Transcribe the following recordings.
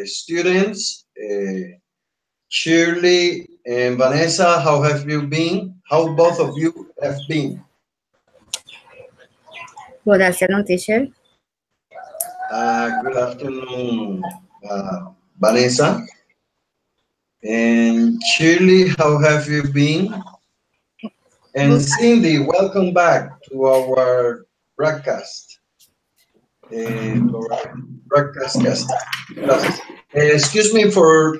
students, Shirley and Vanessa, how have you been? How both of you have been? Good afternoon, teacher. Good afternoon, Vanessa. And Shirley, how have you been? And Cindy, welcome back to our broadcast. Classes. Excuse me for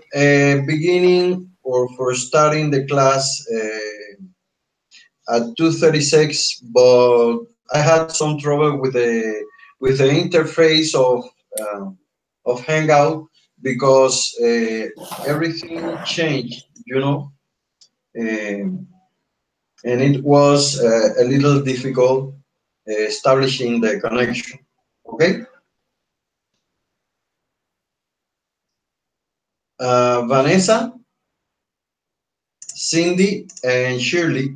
beginning or for starting the class at 2:36, but I had some trouble with the interface of Hangout because everything changed, you know, um, and it was a little difficult establishing the connection. Okay, Vanessa, Cindy, and Shirley,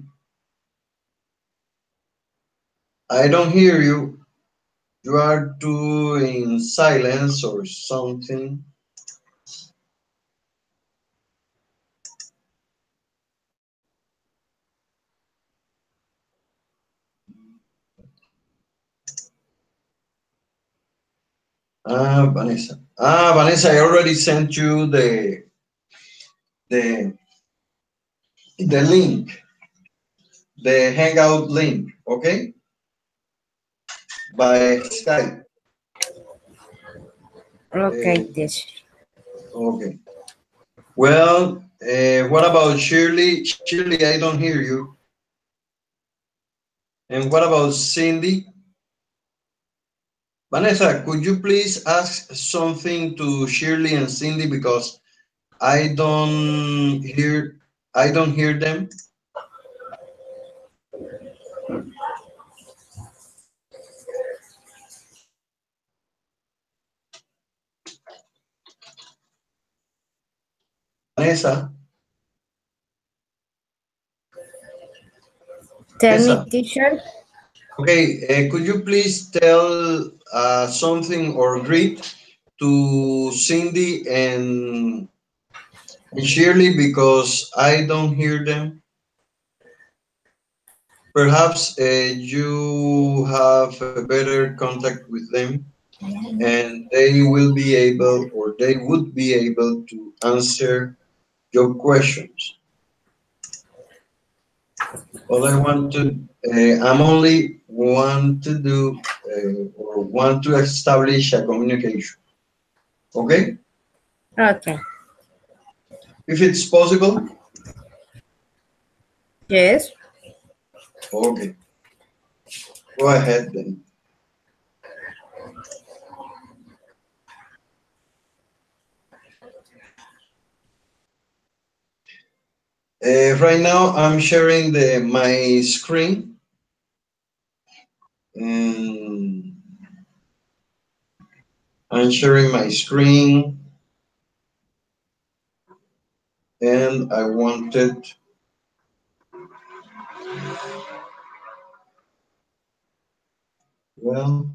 I don't hear you. You are doing silence or something. Vanessa. Vanessa, I already sent you the the link, the Hangout link, okay? By Skype. Okay, teacher. Okay. Well, what about Shirley? Shirley, I don't hear you. And what about Cindy? Vanessa, could you please ask something to Shirley and Cindy because I don't hear them. Vanessa. Tell Vanessa. me, teacher. Okay, could you please tell something or greet to Cindy and Shirley because I don't hear them. Perhaps you have a better contact with them and they will be able or they would be able to answer your questions. All I want to, I'm only want to do or want to establish a communication. Okay? Okay. If it's possible? Yes. Okay. Go ahead then. Right now, I'm sharing my screen. And I'm sharing my screen. And I wanted well,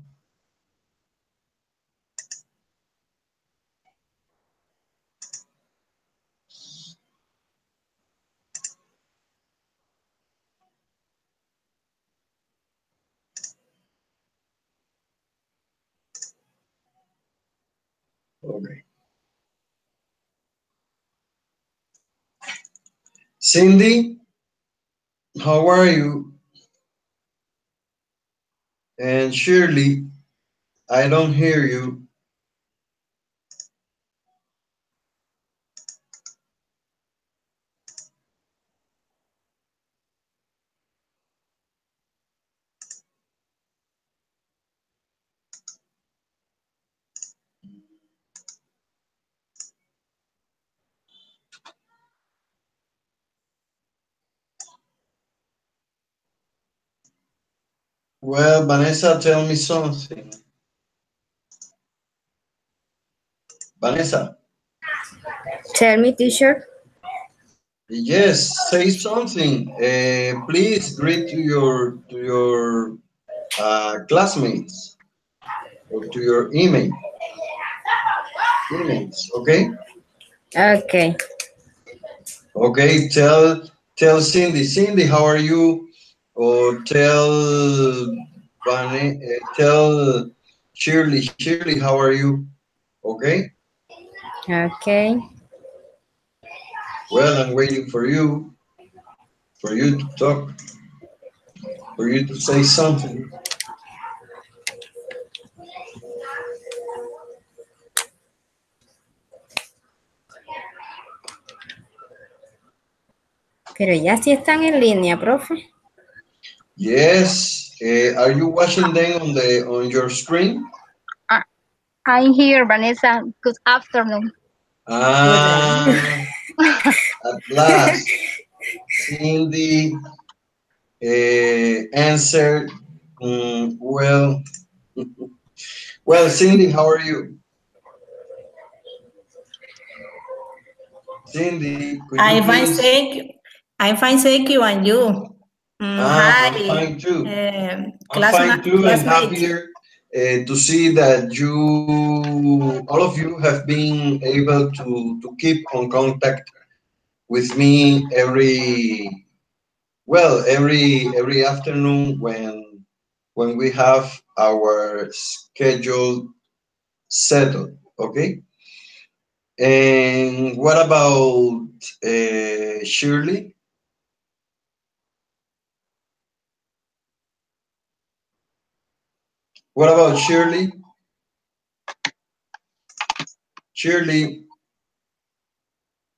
okay. Cindy, how are you? And Shirley, I don't hear you. Well, Vanessa, tell me something. Vanessa. Tell me, teacher. Yes, say something. Please greet to your classmates or to your email. emails. Okay. Okay. Okay. Tell Cindy. Cindy, how are you? Or tell Shirley. Shirley, how are you? Okay. Okay. Well, I'm waiting for you to talk, for you to say something. Pero ya sí están en línea, profe. Yes. Are you watching them on your screen? I- I'm here, Vanessa. Good afternoon. Ah, at last, Cindy answered. Well, well, Cindy, how are you? Cindy, could you I'm fine, please? thank you. I'm fine, thank you, and you? I'm Hi, fine too. I'm fine classmate. too, and Classmate. happier to see that all of you, have been able to keep on contact with me every afternoon when we have our schedule settled. Okay. And what about Shirley? What about Shirley? Shirley.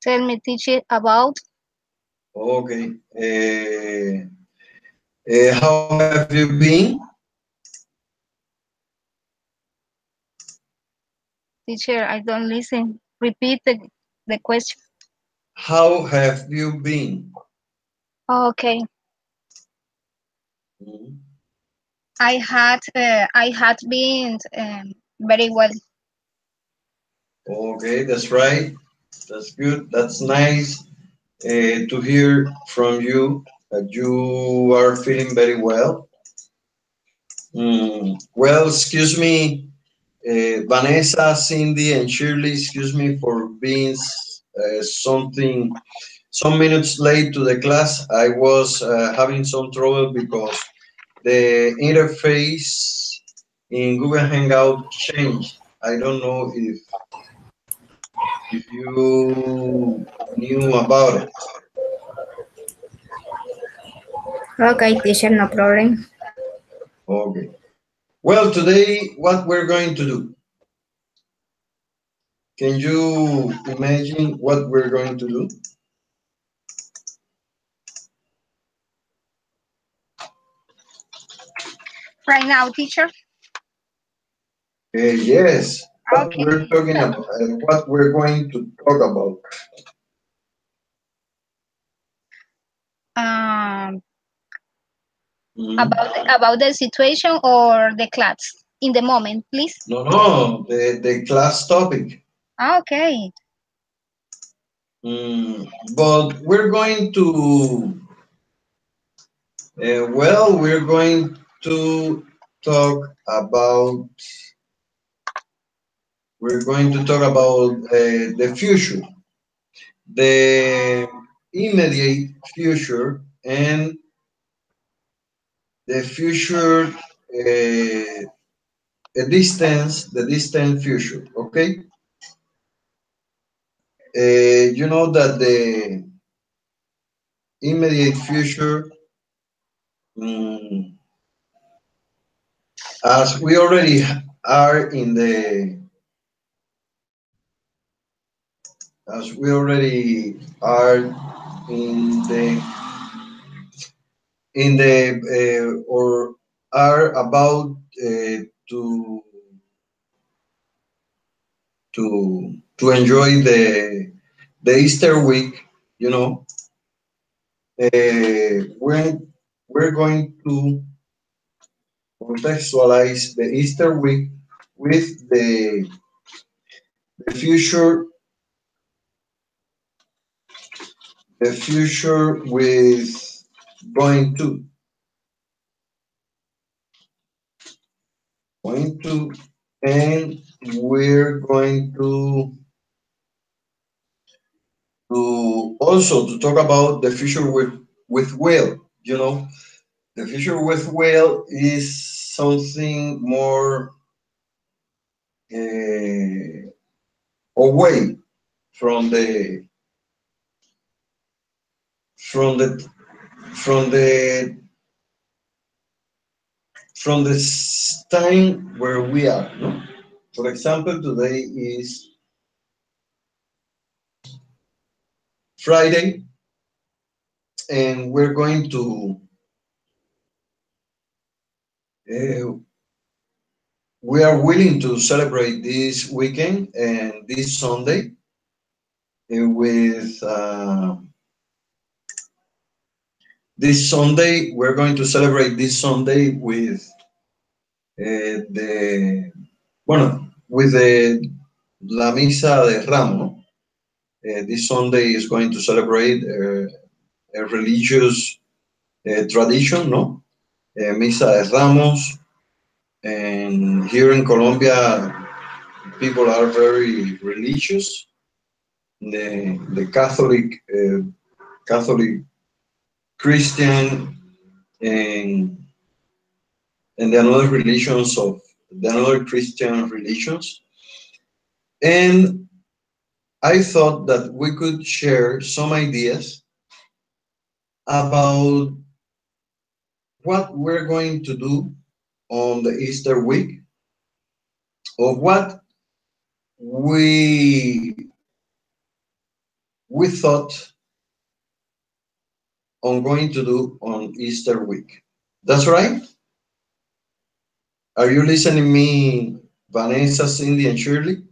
Tell me, teacher, about Okay. How have you been? teacher. I don't listen. Repeat the question. How have you been? Okay. Mhm. I had been very well. Okay, that's right. That's good. That's nice to hear from you that you are feeling very well. Well, excuse me, Vanessa, Cindy, and Shirley, excuse me for being some minutes late to the class. I was having some trouble because the interface in Google Hangout changed. I don't know if you knew about it. Okay, teacher, no problem. Okay. Well, today, what we're going to do? Can you imagine what we're going to do? Right now, teacher. Yes, what Okay. we're talking about, what we're going to talk about. Um, Mhm. about the situation or the class in the moment, please. No, the class topic. Okay. But we're going to, we're going to talk about, the future, the immediate future, and the future, the distant future. Okay. You know that the immediate future, mm, as we already are as we already are in the or are about to enjoy the Easter week, you know, we're going to contextualize the Easter week with the future, with going to, and we're going to also to talk about the future with Will. You know, the future with Will is something more away from the from the from the from the time where we are. No? For example, today is Friday, and we're going to uh, we are willing to celebrate this weekend and this Sunday with this Sunday. We're going to celebrate this Sunday with the with the La Misa de Ramos. This Sunday is going to celebrate a religious tradition, no? Misa de Ramos, and here in Colombia, people are very religious. The Catholic, Christian, and the another religions of the another Christian religions. And I thought that we could share some ideas about what we're going to do on the Easter week, or what we we thought on going to do on Easter week. That's right. Are you listening me, Vanessa, Cindy, and Shirley?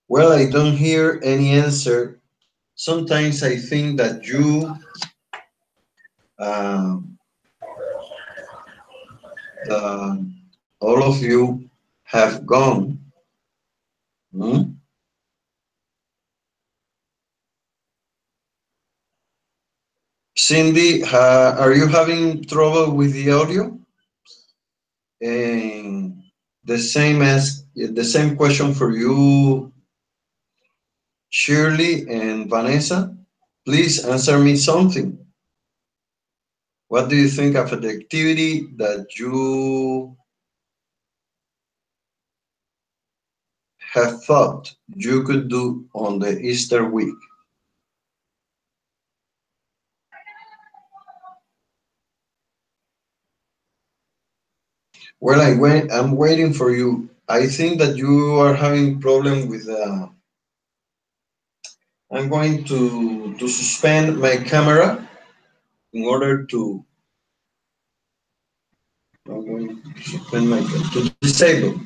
Well, I don't hear any answer. Sometimes I think that um, all of you have gone. Hmm? Cindy, are you having trouble with the audio? And the same question for you, Shirley and Vanessa. Please answer me something. What do you think of the activity that you have thought you could do on the Easter week? Well, I'm waiting for you. I think that you are having problem with. I'm going to suspend my camera in order to. I'm going to suspend to disable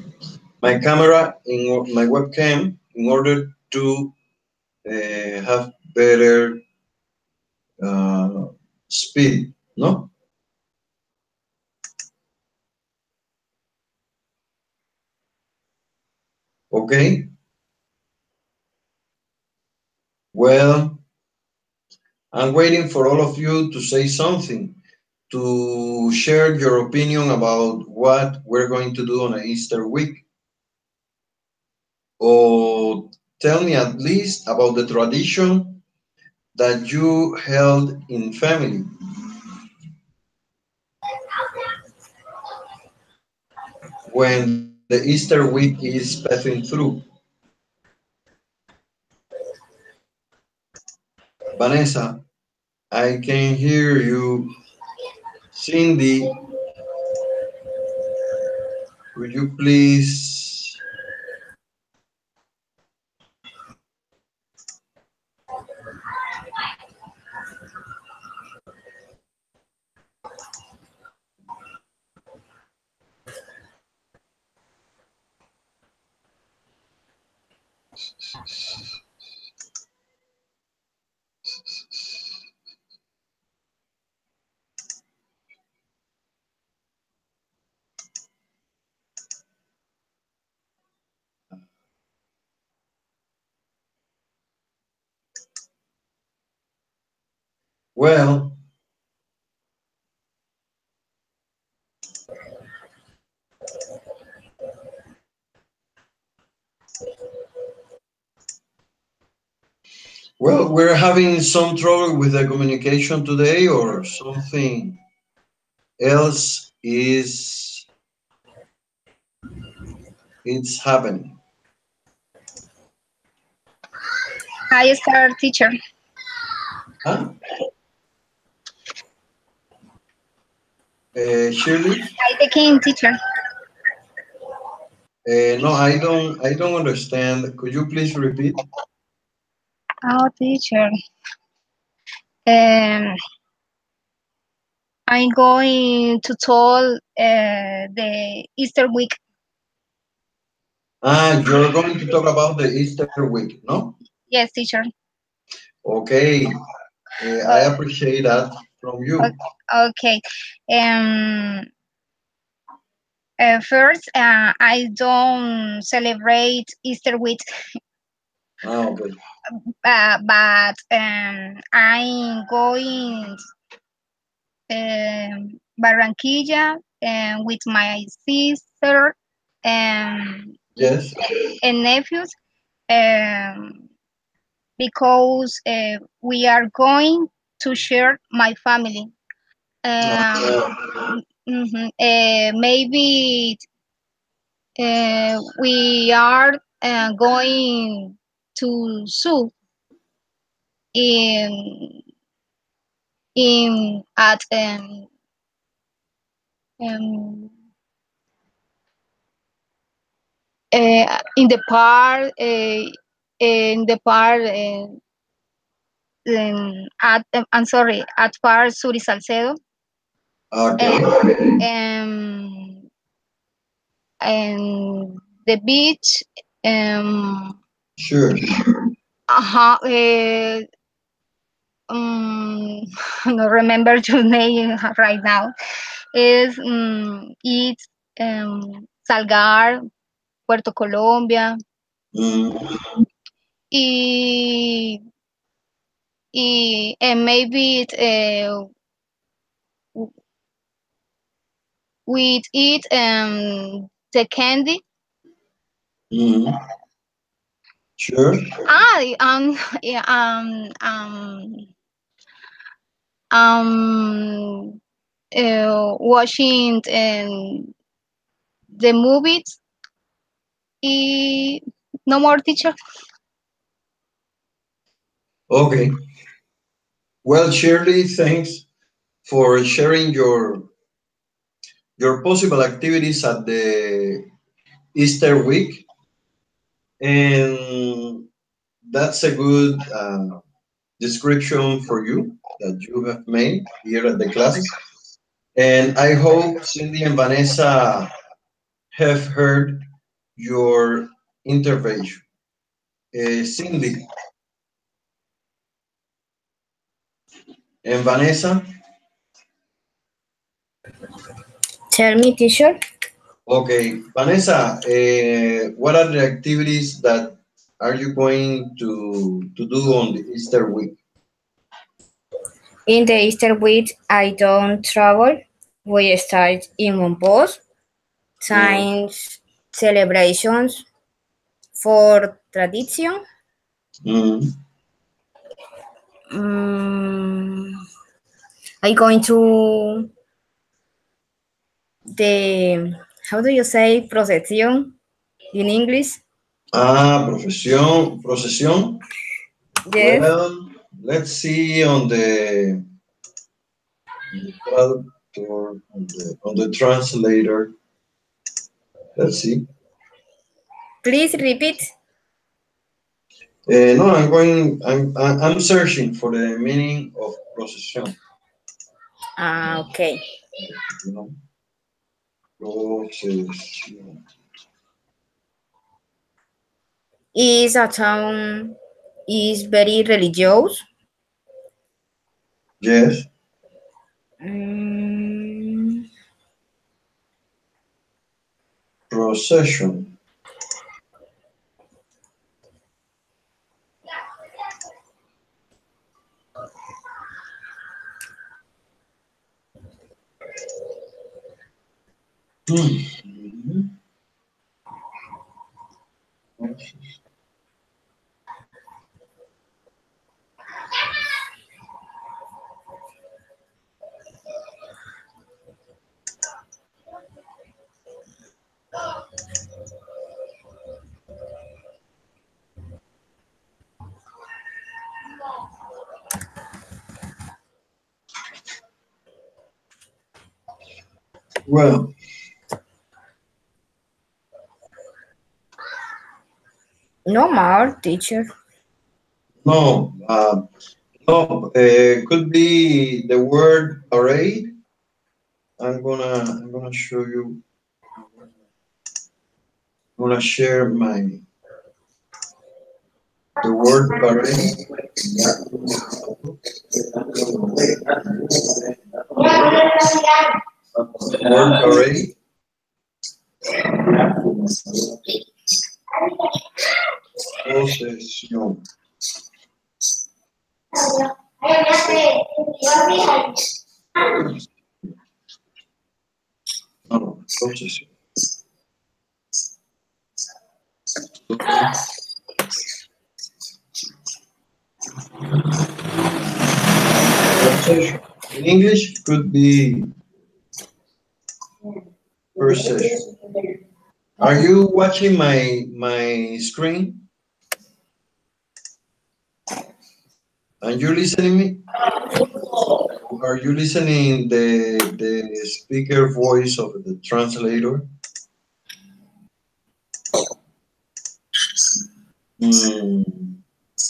my camera in my webcam in order to have better speed. No. Okay. Well, I'm waiting for all of you to say something, to share your opinion about what we're going to do on an Easter week. Or tell me at least about the tradition that you held in family. When the Easter week is passing through. Vanessa, I can hear you. Cindy, would you please? Well, Well, we're having some trouble with the communication today, or something else is it's happening. I start teacher. Huh? Shirley? I taking teacher. No, I don't understand. Could you please repeat? Oh, teacher. Um, I'm going to tell the Easter week. Ah, you're going to talk about the Easter week, no? Yes, teacher. Okay, I appreciate that from you. Okay. Um, First, I don't celebrate Easter week, Ah, okay. but I'm going Barranquilla with my sister Yes. and nephews because we are going to share my family. Ah, Maybe we are going to zoo in in at um, in the park at I'm sorry, at Park Suri Salcedo okay. um, and the beach Sure. uh-huh, I don't remember your name right now. Is it's Salgar, Puerto Colombia, Mm, and maybe we eat the candy. mm, sure. Yeah, watching the movies. No more teacher. Okay. Well, Shirley, thanks for sharing your possible activities at the Easter week, and that's a good description for you that you have made here at the classes. And I hope Cindy and Vanessa have heard your intervention. Cindy and Vanessa, Tell me, teacher. okay, Vanessa, what are the activities that are you going to do on the Easter week? In the Easter week, I don't travel. We start in one post, Mm, times celebrations for tradition. mm, Mm, I going to the, how do you say procesión in English? ah, procesión. Yes. Well, let's see on the traductor, on the translator. Let's see. Please repeat. No, I'm searching for the meaning of procession. Okay. You know, procession. Is a town is very religious. Yes, Mm, procession. Hmm. Well, No more, teacher. no, no, could be the word parade. I'm gonna show you. I'm gonna share the word parade. Word parade. Procesión. No, procesión. Procession. In English, could be procession. Are you watching my screen? Are you listening me? Are you listening the speaker voice of the translator?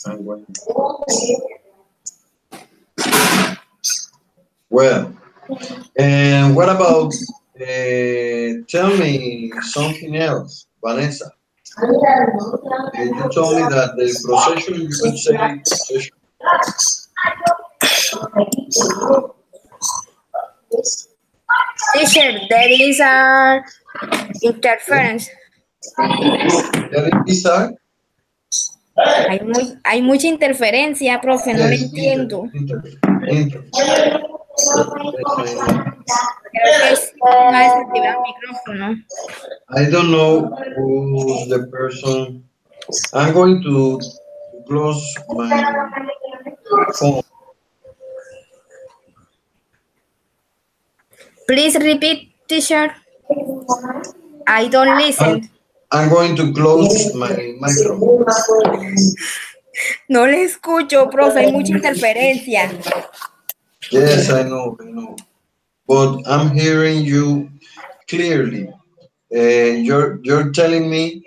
I'm going. Well, and what about? Tell me something else, Vanessa. You told me that the procession, you could say procession. Teacher, there is a interference. There is a Hay mucha interferencia, profe, no le yes, entiendo. inter. Creo que es no ha desactivado el micrófono. I don't know who's the person. I'm going to close my phone. Please repeat, teacher. I don't listen. I'm going to close my microphone. No le escucho, profe, hay mucha interferencia. Yes, I know. But I'm hearing you clearly. You're telling me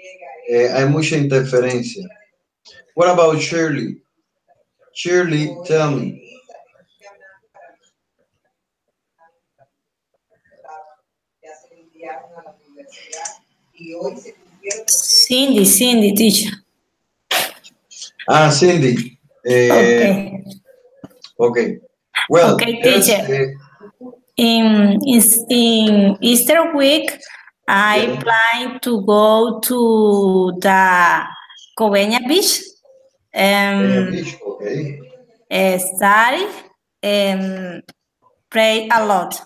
hay mucha interferencia. What about Shirley? Shirley, tell me. Cindy, teacher. Cindy. Okay. Okay. Well, Okay, yes, teacher. In Easter week, I plan to go to the Coveñas Beach. Beach, okay. Study and pray a lot.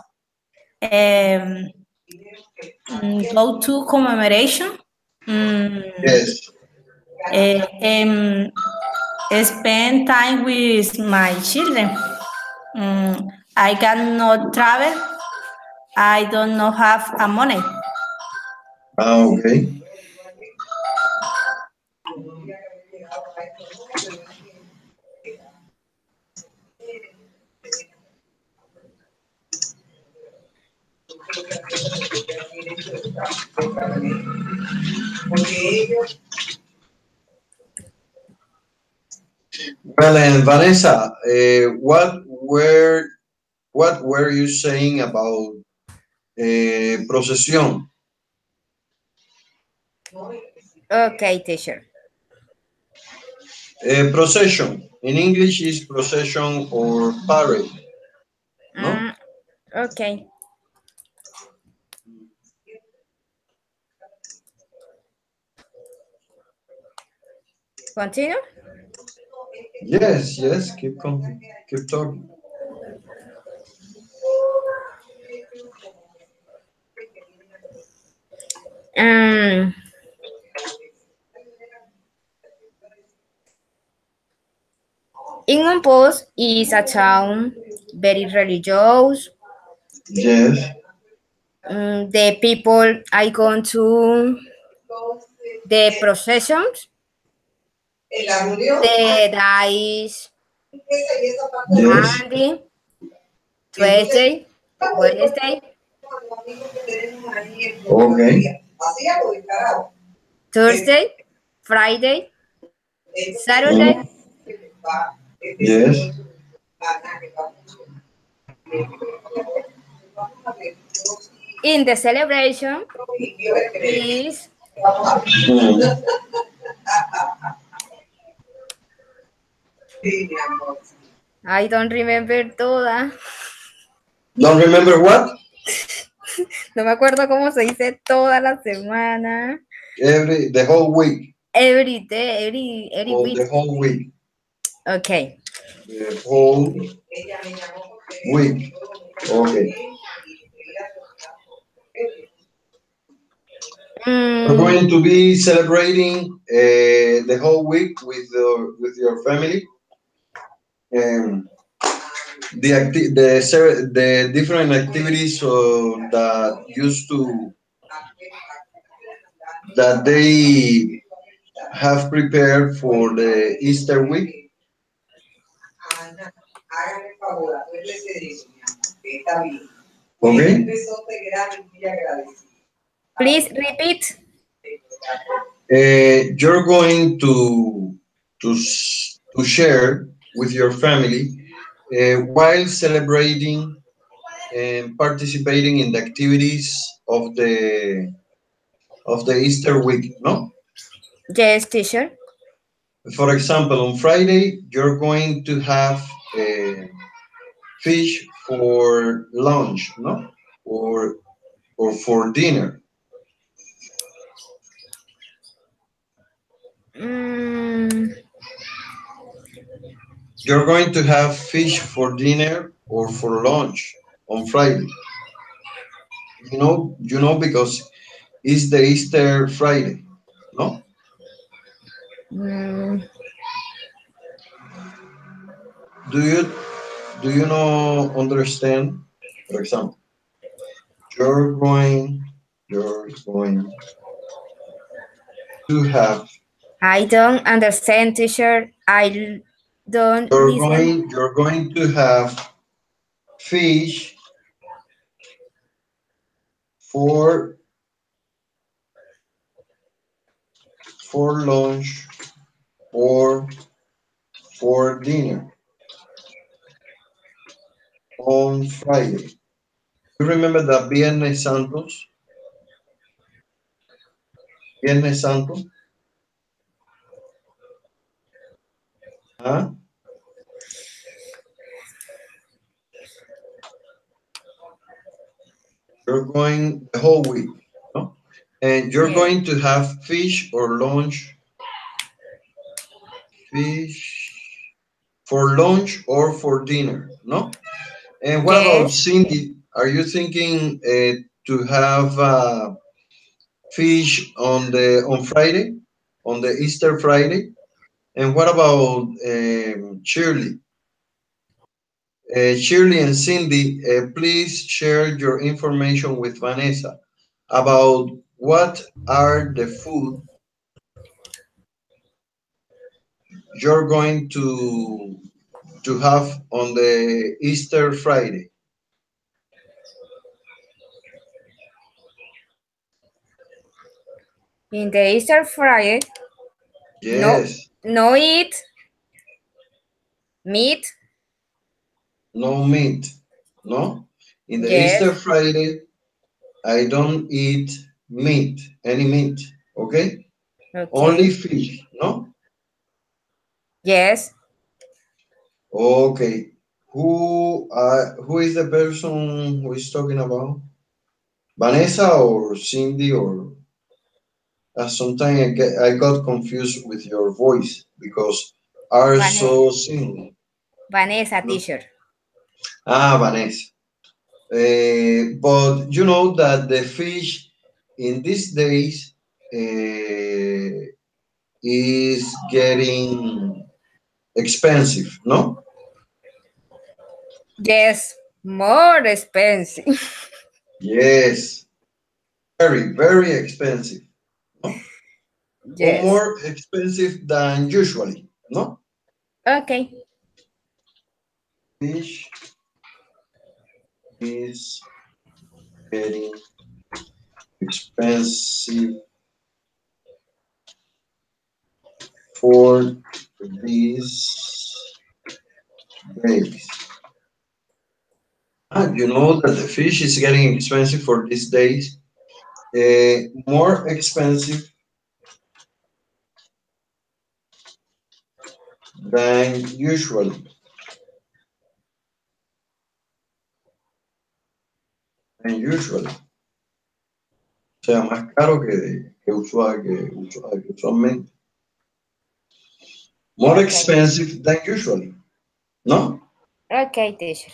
Go to commemoration. Yes. Spend time with my children. I cannot travel. I don't know have a money. Okay. Well, and Vanessa, what were you saying about procesión? Okay, teacher. Procession. In English is procession or parade. No? Okay. Continue? Yes, keep talking. England Post is a town very religious. Yes. The people I go to the processions. The days Yes. Monday, Tuesday, Wednesday, Okay. Thursday, Friday, Saturday. Mm. Yes. In the celebration, please. Mm. I don't remember toda. Don't remember what? No me acuerdo cómo se dice toda la semana. The whole week. Every day, every Or week. the whole week. Okay. The whole week. Okay. We're Mm, going to be celebrating the whole week with your family. The different activities that used to that they have prepared for the Easter week. Okay. please repeat. You're going to share with your family while celebrating and participating in the activities of the Easter week. No, Yes, teacher. for example, on Friday you're going to have fish for lunch, no, or for dinner. Mm, You're going to have fish for dinner or for lunch on Friday. Because it's the Easter Friday, no? mm, Do you do you know understand? For example, you're going to have I don't understand, teacher. I don't listen. you're going to have fish for lunch or for dinner on Friday. You remember that Viernes Santos? Viernes Santo? Huh? You're going the whole week, no? And you're Yes. going to have fish or lunch, fish for lunch or for dinner, no? And what about Yes. Cindy? Are you thinking to have fish on Friday, on the Easter Friday? And what about Shirley? Shirley and Cindy, please share your information with Vanessa about what are the food you're going to have on the Easter Friday. In the Easter Friday, no, Yes, no eat meat. no meat, no? In the Easter Yes. Friday, I don't eat meat, any meat, okay? Only Okay. fish, no? Yes. Okay. Who is the person who is talking about? Vanessa or Cindy or sometimes I got confused with your voice because are Vanessa. so similar. Vanessa, No? teacher. Vanessa. But you know that the fish in these days is getting expensive, no? Yes. More expensive. Yes, very, very expensive, no? Or Yes. more expensive than usually, no? Okay. Fish is getting expensive for these days. You know that the fish is getting expensive for these days. More expensive than usually. O sea, más caro que usualmente. More expensive than usually. ¿No? Okay, teacher.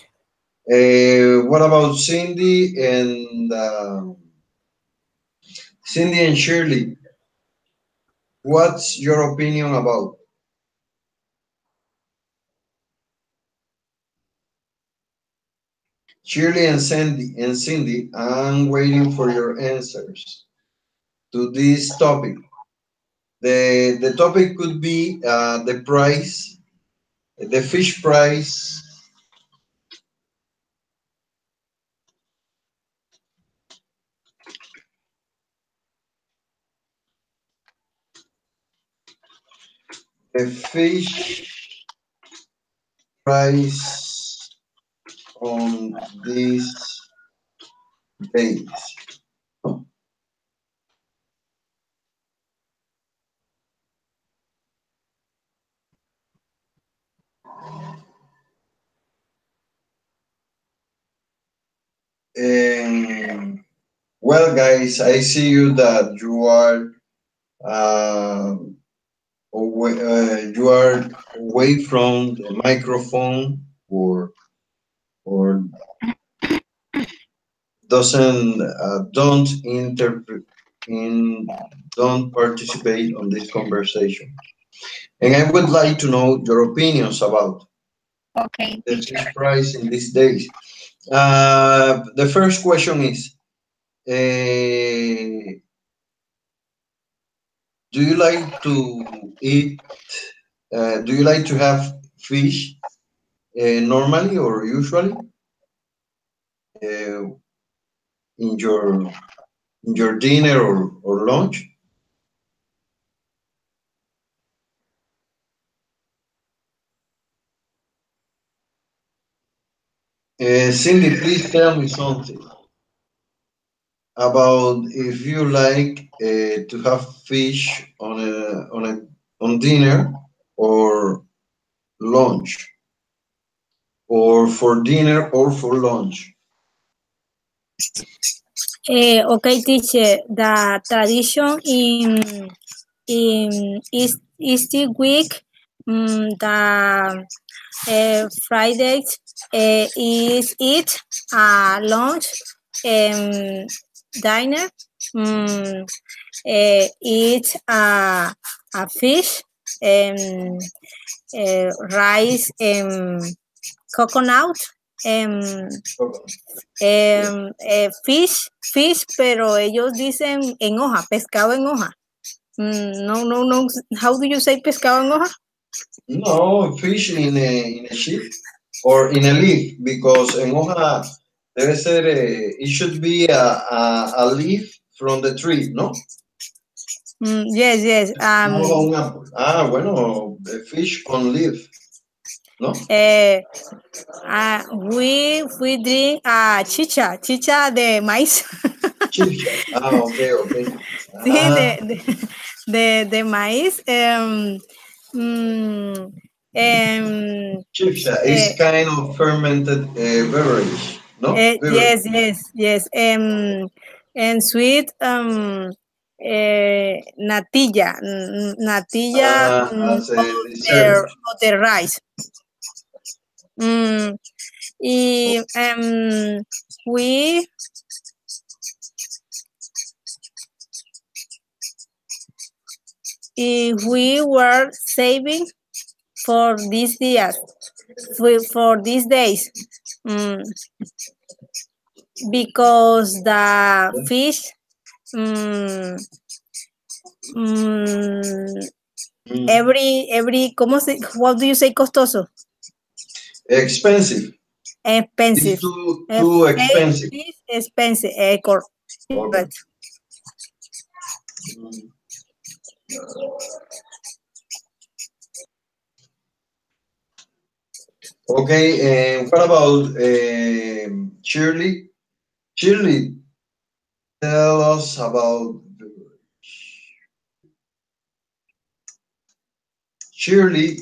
What about Cindy and Shirley? What's your opinion about? Shirley and Cindy, I'm waiting for your answers to this topic. The topic could be the price, the fish price. The fish price on these days. Well, guys, I see you that you are away from the microphone or don't participate on this conversation. And I would like to know your opinions about Okay, the teacher. fish price in these days. The first question is, do you like to eat? Do you like to have fish normally or usually in your dinner or lunch? Cindy, please tell me something about if you like to have fish on dinner or lunch, or for dinner or for lunch. Okay, teacher. The tradition in Easter week, the Fridays is eat lunch, dinner, eat a fish, rice, coconut, fish, pero ellos dicen en hoja, pescado en hoja. No. How do you say pescado en hoja? No, fish in a sheet or in a leaf, because en hoja debe ser, it should be a leaf from the tree, ¿no? Yes. Bueno, the fish on leaf, ¿no? We drink chicha de maíz. Chicha. Okay. Sí, de maíz. Chicha is kind of fermented beverage, no? Yes. And sweet natilla As a dessert. of the rice. We were saving for these days, for these days, because the fish every what do you say costoso? Expensive. Expensive. It's too expensive. Expensive. Correct. Okay, and what about Shirley? Shirley, tell us about Shirley.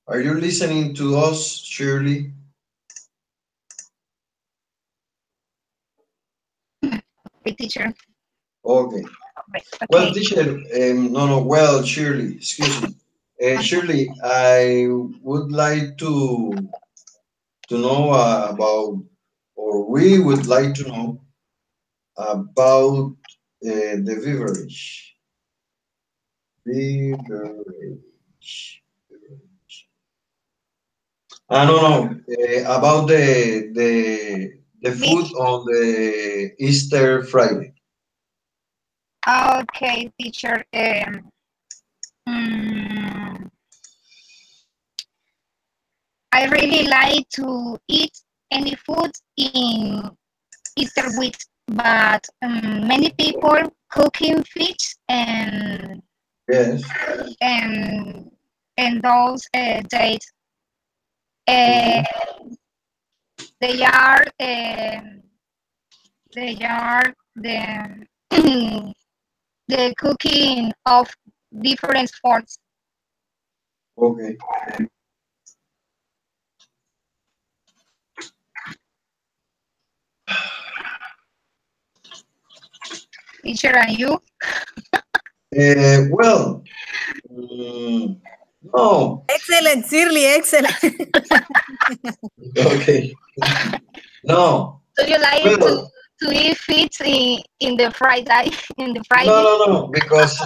Are you listening to us, Shirley? The teacher. Okay. Well, Okay. teacher, well, Shirley, excuse me. Shirley, I would like to know about, or we would like to know about the beverage. Beverage. No. About the food Beach. on the Easter Friday. Okay, teacher. Mm, I really like to eat any food in Easter week, but many people cooking fish Yes. and and those days. Mhm. Uh, they are they are the the cooking of different sports. Okay. Teacher, and you? Well, mm, no. Excellent, Shirley, excellent. Okay. No. Do you like Well, to eat fish in the Friday in the Friday? no. Because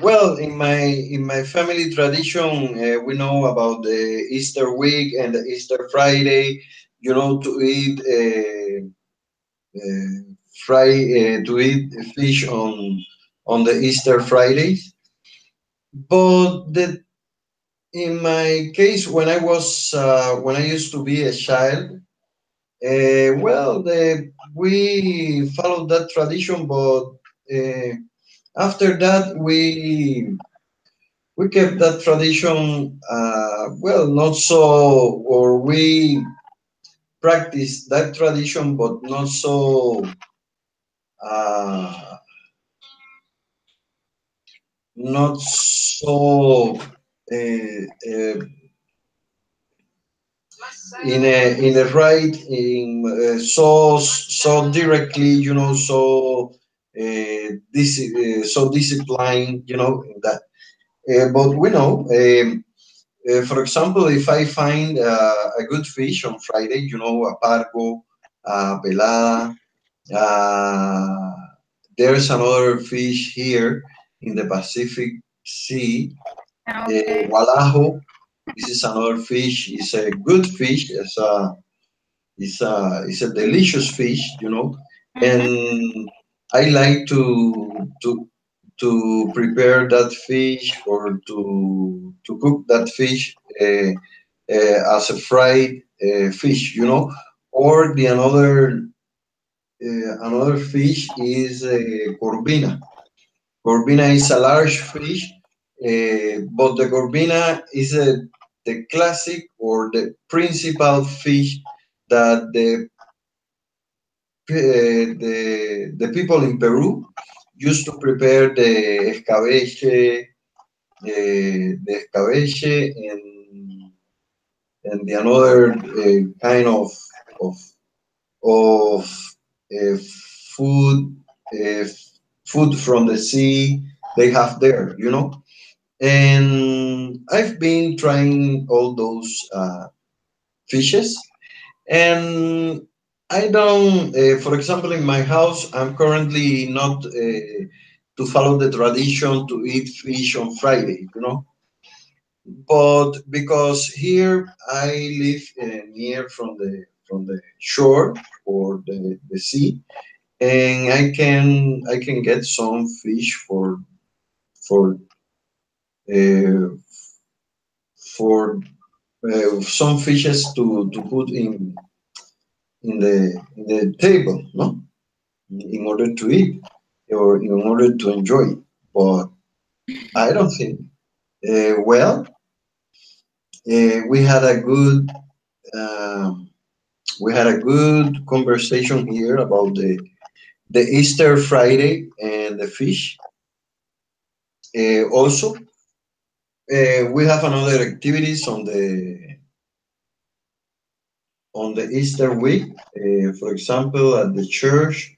well, in my family tradition, we know about the Easter week and the Easter Friday. You know, to eat uh, to eat fish on the Easter Fridays. But in my case, when I used to be a child, well, we followed that tradition, but uh, after that we kept that tradition. Well, not so, or we practiced that tradition, but not so. Uh, Not so in a right in so directly, you know, so so disciplined, you know, in that. But we know, for example, if I find a good fish on Friday, you know, a pargo, a pelada, uh, there's another fish here in the Pacific Sea, Okay. walajo. This is another fish. It's a good fish. It's a delicious fish, you know. Mhm. And I like to prepare that fish or to cook that fish as a fried fish, you know. Or the another fish is corvina. Corvina is a large fish, but the corvina is the classic or the principal fish that the people in Peru used to prepare the escabeche and the another kind of of uh, food uh, food from the sea they have there, you know. And I've been trying all those fishes, and I don't. For example, in my house, I'm currently not to follow the tradition to eat fish on Friday, you know. But because here I live near from the shore or the sea, and I can get some fish for uh, for some fishes to put in the table, no, in order to eat. or in order to enjoy it. But I don't think. Well, we had a good um, we had a good conversation here about the Easter Friday and the fish. Also, we have another activities on the Easter week. For example, at the church,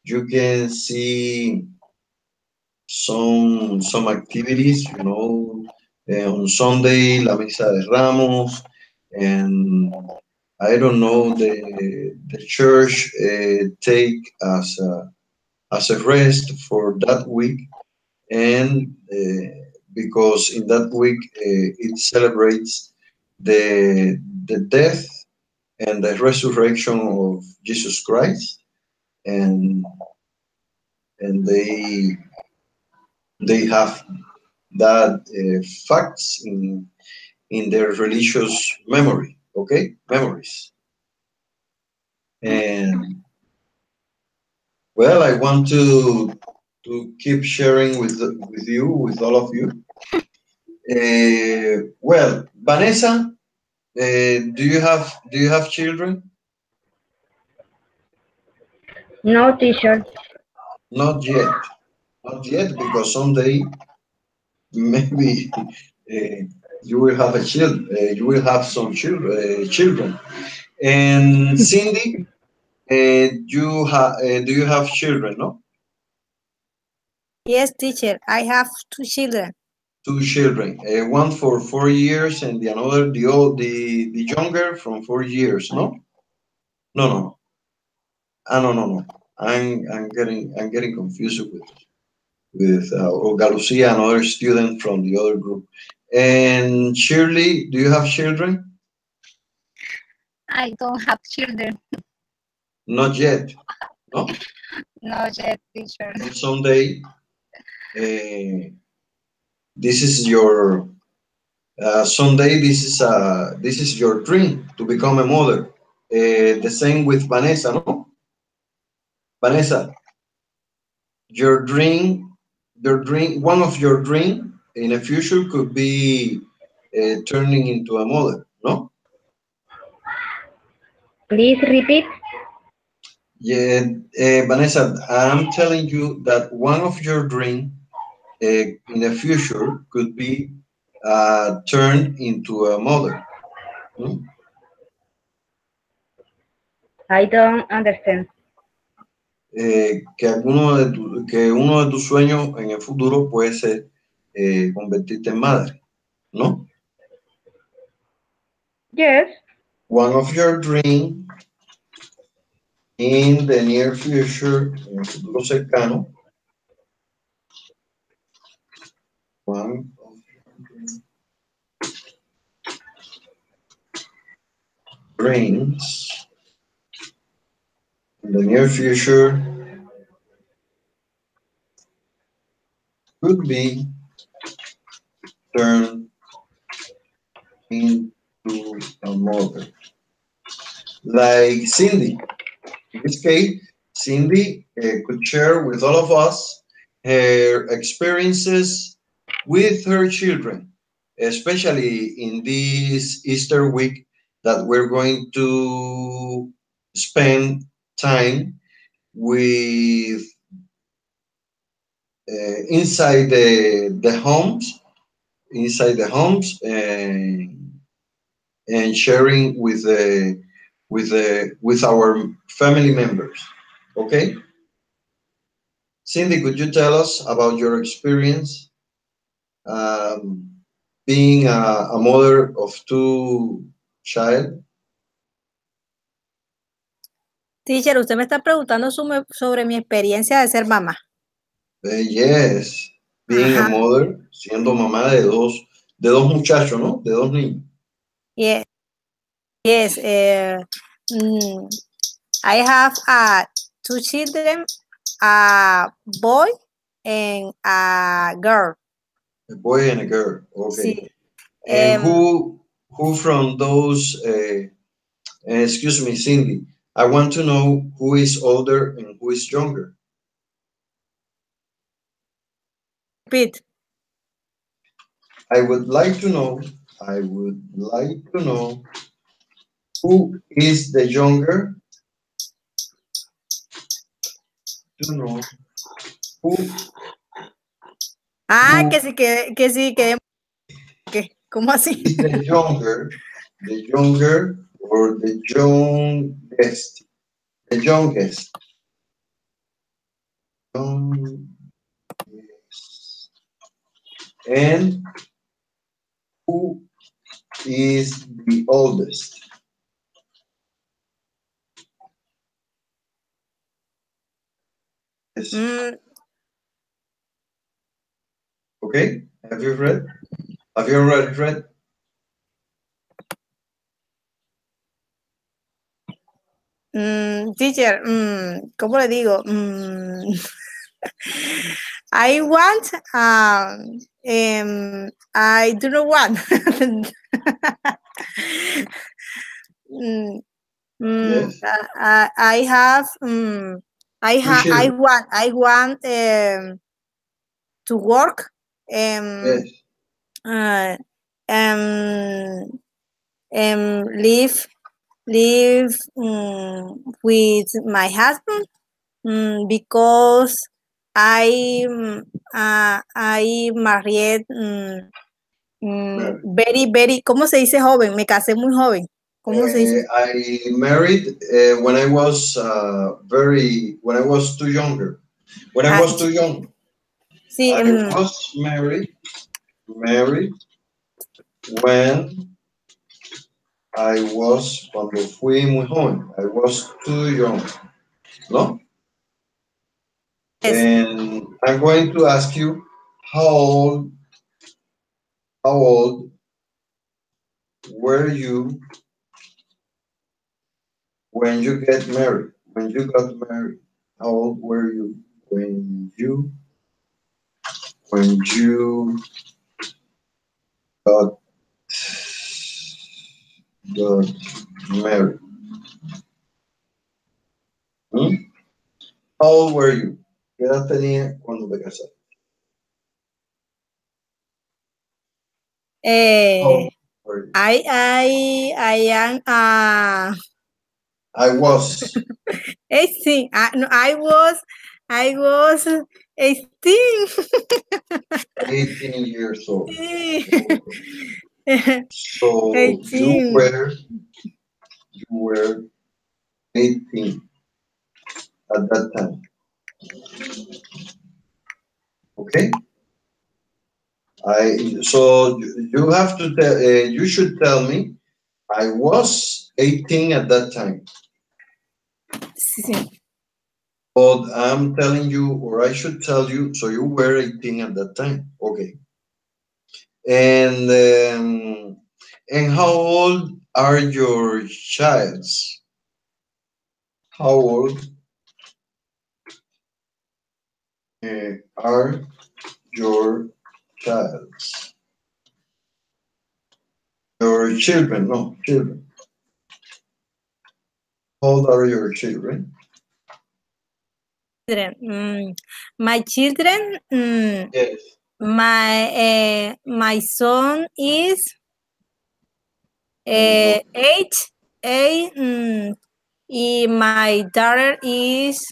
you can see some activities. On Sunday, la Misa de Ramos, and I don't know the church take as a rest for that week, and because in that week it celebrates the death and the resurrection of Jesus Christ, and and they have that facts in their religious memory, okay, memories. And well, I want to keep sharing with you, with all of you. Well, Vanessa, do you have children? No, teacher. Not yet, not yet, because someday maybe you will have a child, you will have some children. And Cindy, do you have children? No, Yes, teacher. I have two children. two children. One for 4 years, and the another, the younger from 4 years. No, no, no. Ah, no, no, no. I'm getting confused with Olga Lucia, another student from the other group. And Shirley, do you have children? I don't have children. Not yet. No. Not yet, teacher. And someday, this is your someday. This is your dream to become a mother. The same with Vanessa, no? Vanessa, one of your dream in the future could be turning into a mother, no? Please repeat. Yeah, Vanessa, I'm telling you that one of your dream in the future could be turned into a mother. Hmm? I don't understand. Que uno de tus sueños en el futuro puede ser convertirte en madre, ¿no? Yes. One of your dreams in the near future, en el futuro cercano, one of your dreams in the near future could be turned into a mother. Like Cindy. In this case, Cindy could share with all of us her experiences with her children, especially in this Easter week that we're going to spend time with inside the homes, and sharing with our family members. Okay, Cindy, could you tell us about your experience um, being a mother of two child? Teacher, usted me está preguntando sobre mi experiencia de ser mamá. Yes, being a mother, siendo mamá de dos muchachos, ¿no? De dos niños. Yes. Yes. I have two children, a boy and a girl. A boy and a girl. Okay. Sí. And who from those? Excuse me, Cindy. I want to know who is older and who is younger. Repeat. I would like to know who is the younger, to know who, Ah, who que sí, que ¿cómo así? is the younger, or the youngest, the youngest, youngest, and who is the oldest. Yes. Okay, have you read? Have you already read? Teacher, ¿cómo le digo? I want, I do not want. Yes. I have, I want to work. Yes. Live with my husband because I married very, ¿cómo se dice joven? Me casé muy joven. ¿Cómo se dice? I married when I was too younger. When I was too young. Sí, I was married when cuando fui muy joven. I was too young. ¿No? Yes. And I'm going to ask you how old were you when you got married? How old were you when you got married? How old were you? ¿Qué edad tenía cuando te casaste? I am I was 18. No, I was 18. 18 years old. So 18. you were 18 at that time. Okay. So you have to tell. You should tell me. I was 18 at that time. Sí. But I'm telling you, or I should tell you, so you were 18 at that time. Okay. And how old are your childs? How old are your childs? Your children, no, children. How old are your children? My children, Yes. my son is 8, and my daughter is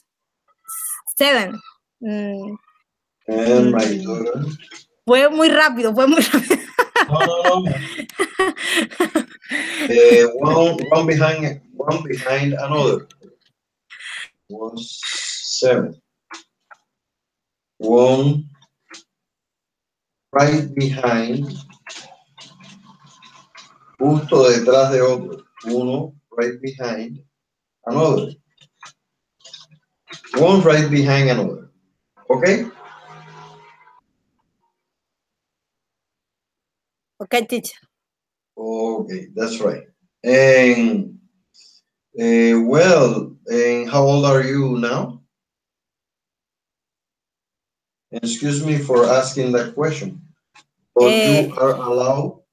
7. And my daughter. Fue muy rápido. No. One behind another was 7. One right behind, justo detrás de otro. Uno right behind another. One right behind another. Okay? Okay, teacher. Okay, that's right. And and how old are you now? Excuse me for asking that question. But you are allowed.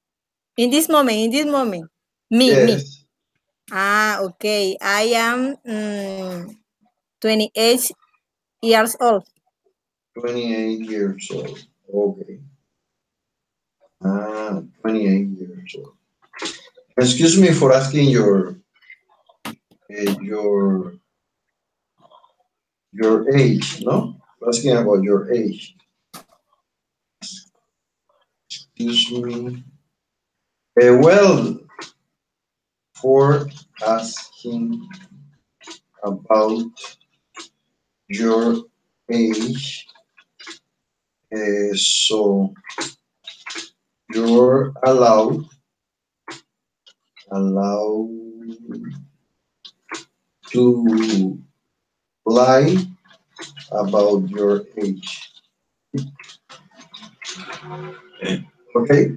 In this moment. Me. Yes. Okay. I am 28 years old. 28 years old. Okay. 28 years old. Excuse me for asking your age, no? Asking about your age. Excuse me. Well, for asking about your age, so you're allowed to lie about your age. Okay?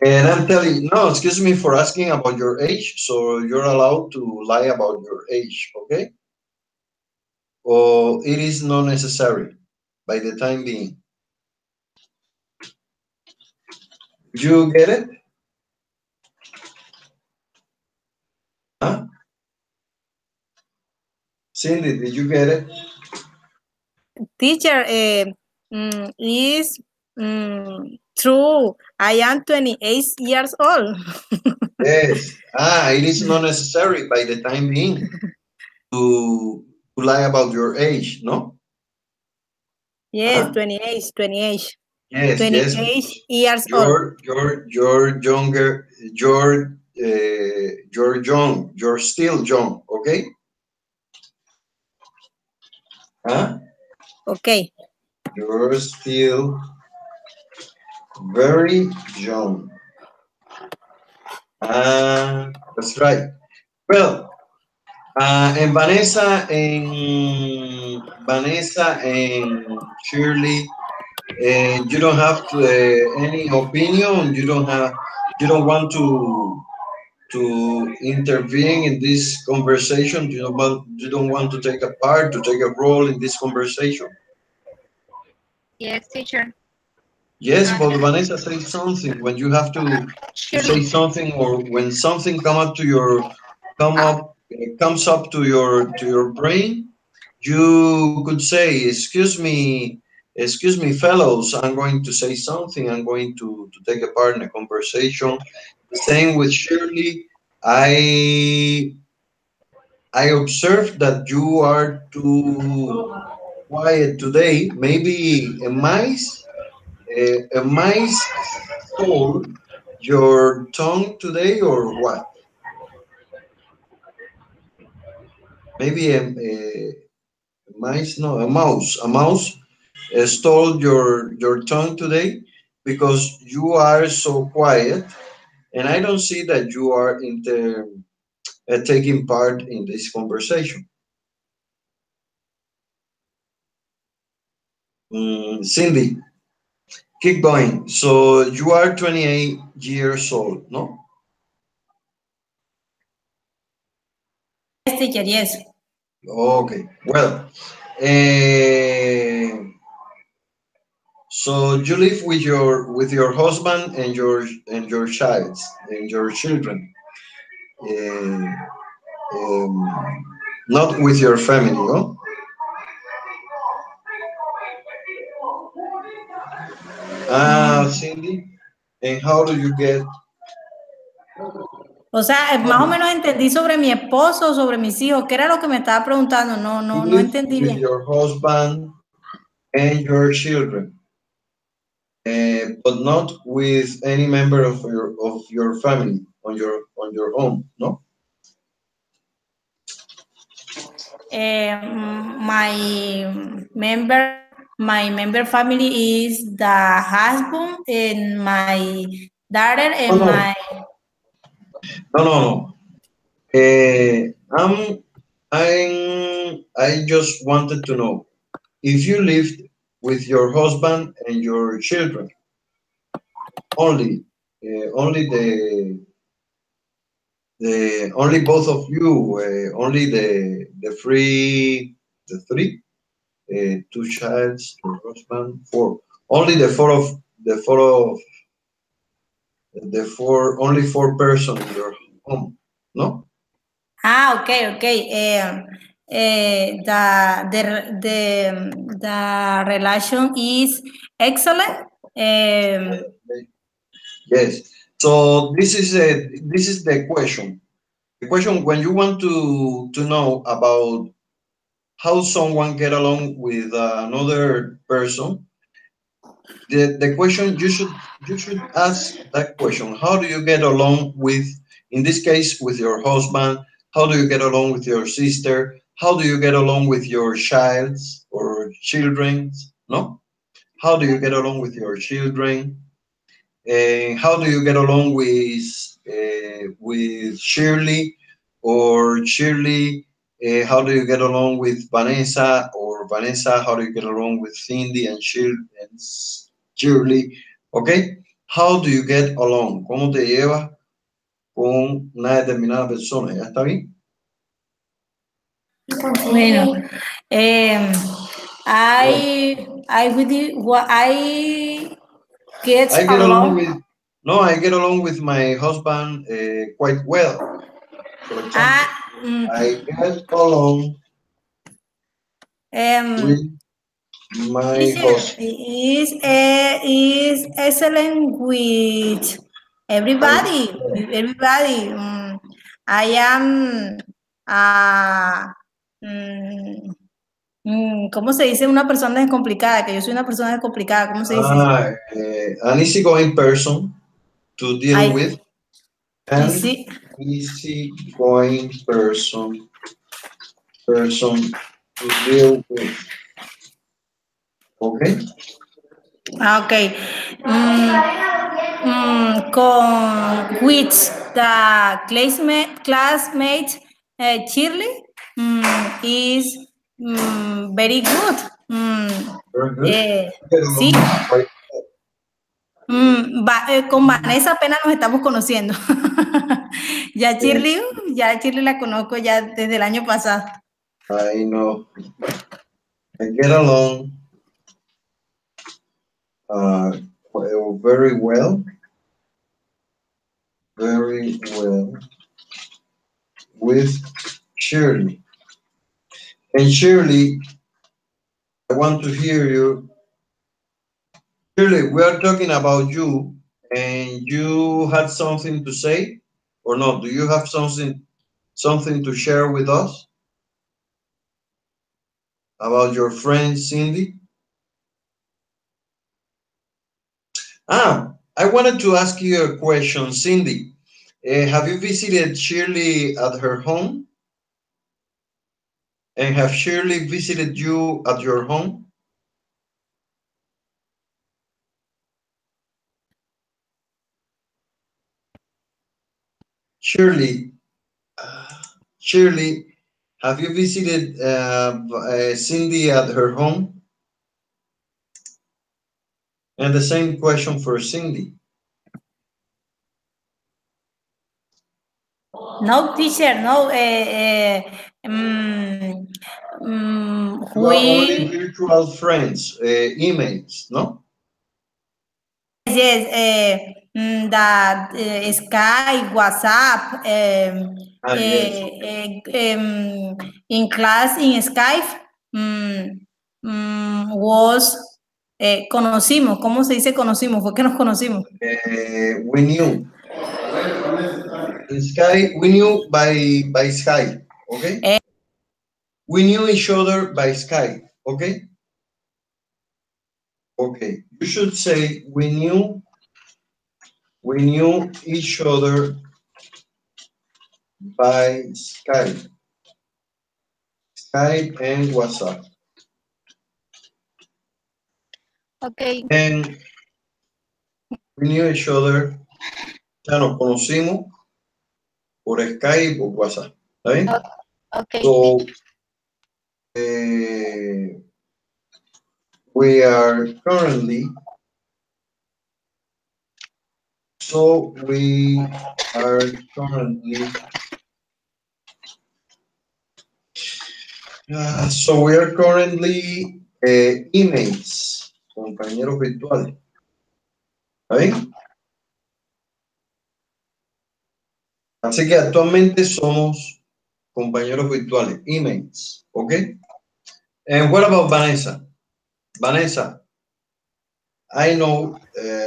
And I'm telling you, no, excuse me for asking about your age, so you're allowed to lie about your age, okay? Or it is not necessary by the time being. You get it? Huh? Cindy, did you get it? Teacher, is true. I am 28 years old. Yes. It is not necessary by the time being to lie about your age, no? Yes, Huh? 28. Yes, 28 yes. years old. You're younger. You're young. You're still young. Okay. Huh? Okay. You're still very young. That's right. Well, and Vanessa and Shirley, you don't have to, any opinion. You don't want to intervene in this conversation. You don't want to take a part, to take a role in this conversation. Yes, teacher. Yes, but Vanessa, say something when you have to say something, or when something comes up to your brain. You could say, excuse me, fellows, I'm going to say something. I'm going to take a part in a conversation. The same with Shirley. I observed that you are too quiet today. Maybe a mice stole your tongue today, or what? Maybe a mice, no, a mouse stole your tongue today, because you are so quiet, and I don't see that you are taking part in this conversation. Cindy, keep going. So you are 28 years old, no? Yes, teacher, yes. Okay. Well, so you live with your husband and your child and your children, uh, not with your family, no? Cindy, and how do you get? O sea, más o menos entendí sobre mi esposo, sobre mis hijos. ¿Qué era lo que me estaba preguntando? No Live entendí with bien. your husband and your children, but not with any member of your family on your home, no? My member family is the husband and my daughter and No, my. no. I just wanted to know if you lived with your husband and your children, only, only only both of you, only the three, two childs, your husband, four, only only four person in your home, no? Okay. The relation is excellent. Yes. So this is the question. The question when you want to know about how someone get along with another person, the question you should ask that question. How do you get along with, in this case, with your husband? How do you get along with your sister? How do you get along with your childs or children's? No? How do you get along with your children? How do you get along with Shirley or Shirley? How do you get along with Vanessa or Vanessa? How do you get along with Cindy and Shirley? Okay. How do you get along? ¿Cómo te llevas con una determinada persona? ¿Ya está bien? Bueno, I get I get along along. with, no, I get along with my husband quite well. For example, I get along with my husband. Is excellent with everybody. Everybody. I am. ¿Cómo se dice una persona descomplicada? Que yo soy una persona descomplicada. ¿Cómo se dice? An easygoing person to deal with. An easygoing person to deal with. Okay. Okay. Con which the classmate Shirley is very good. Very good. Sí. Con Vanessa apenas nos estamos conociendo. Ya Shirley la conozco ya desde el año pasado. I know. I get along very well with Shirley. And Shirley, I want to hear you. Shirley, we are talking about you, and you had something to say, or not? Do you have something to share with us about your friend Cindy? I wanted to ask you a question, Cindy. Have you visited Shirley at her home? And have Shirley visited you at your home? Shirley, have you visited Cindy at her home? And the same question for Cindy. No, teacher, no. Only virtual friends, emails, no? Yes, that Skype, WhatsApp, in class in Skype was conocimos. ¿Cómo se dice conocimos? ¿Por qué nos conocimos? We knew. In Skype, we knew by Skype, okay? We knew each other by Skype, okay? Okay, you should say we knew each other by Skype. Skype and WhatsApp. Okay. And we knew each other, ya nos conocimos por Skype o WhatsApp, ¿está bien? Okay. So, we are currently emates, compañeros virtuales. ¿Está bien? Así que actualmente somos compañeros virtuales, emates, ¿ok? And what about Vanessa? Vanessa, I know,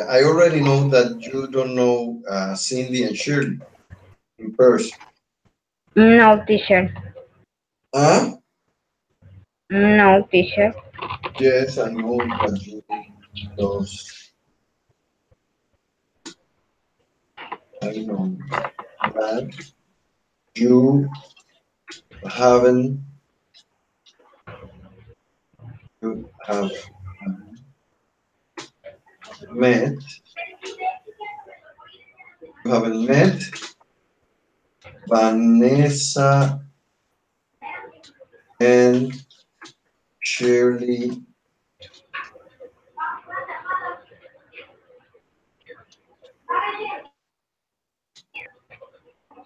I already know that you don't know Cindy and Shirley in person. No, teacher. Huh? No, teacher. Yes, I know that you those. I know that you haven't, you have met, you haven't met Vanessa and Shirley